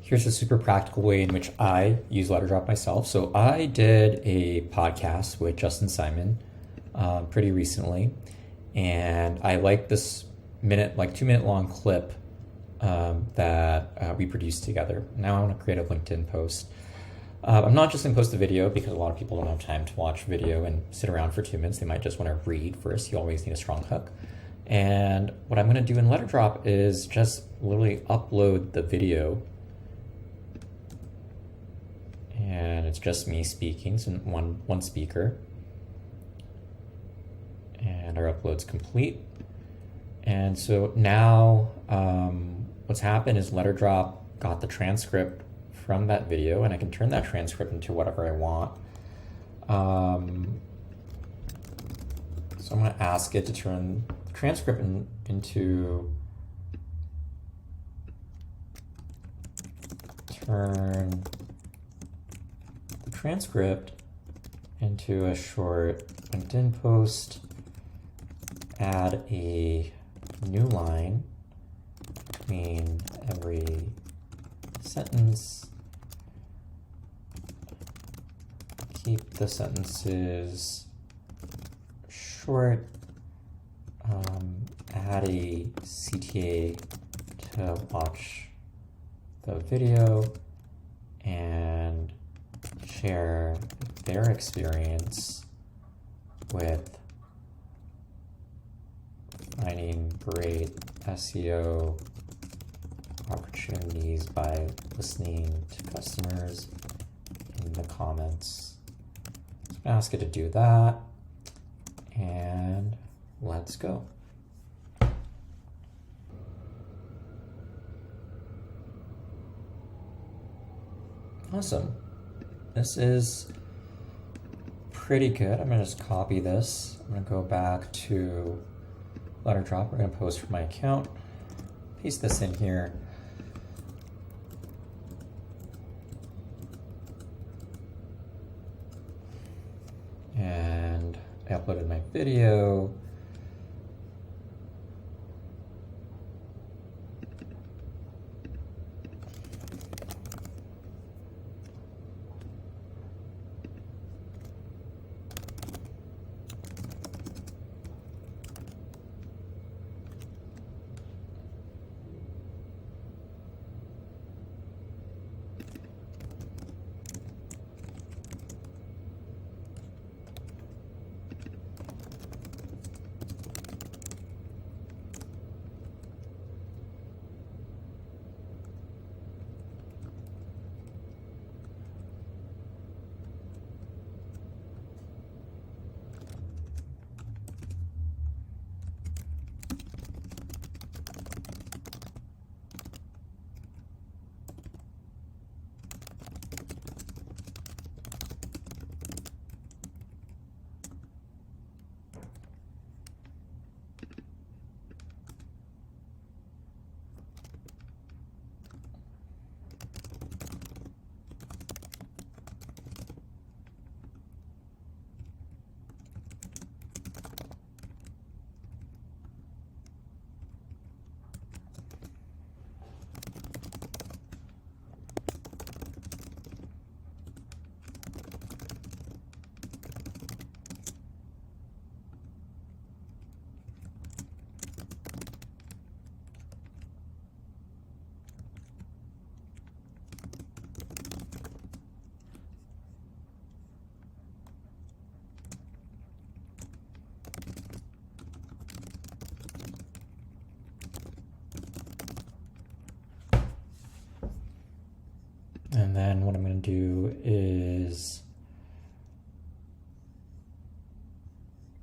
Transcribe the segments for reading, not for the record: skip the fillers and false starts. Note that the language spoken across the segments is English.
here's a super practical way in which I use Letterdrop myself. So I did a podcast with Justin Simon pretty recently, and I like this like 2 minute long clip that we produced together. Now I want to create a LinkedIn post. I'm not just going to post the video because a lot of people don't have time to watch video and sit around for 2 minutes. They might just want to read first. You always need a strong hook. And what I'm going to do in Letterdrop is just literally upload the video. And it's just me speaking, so one speaker. And our upload's complete. And so now what's happened is Letterdrop got the transcript from that video, and I can turn that transcript into whatever I want. So I'm going to ask it to turn the transcript into a short LinkedIn post, add a new line between every sentence, keep the sentences short, add a CTA to watch the video, and share their experience with finding great SEO opportunities by listening to customers in the comments. So I'm gonna ask it to do that, and let's go. Awesome. This is pretty good. I'm gonna just copy this. I'm gonna go back to Letterdrop. We're gonna post from my account. Paste this in here. And I uploaded my video. And then what I'm going to do is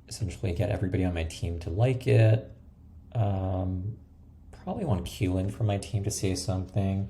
essentially get everybody on my team to like it. Probably want Keelan from my team to say something.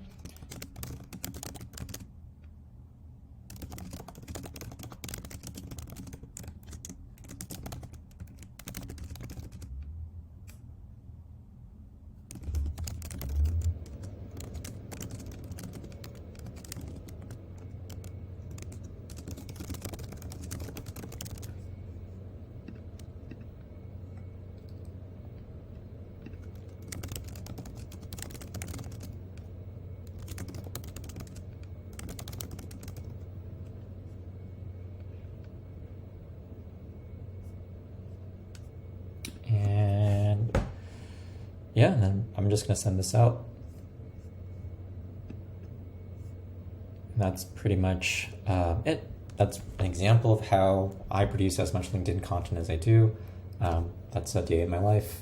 yeah, and then I'm just going to send this out. And that's pretty much it. That's an example of how I produce as much LinkedIn content as I do. That's a day in my life.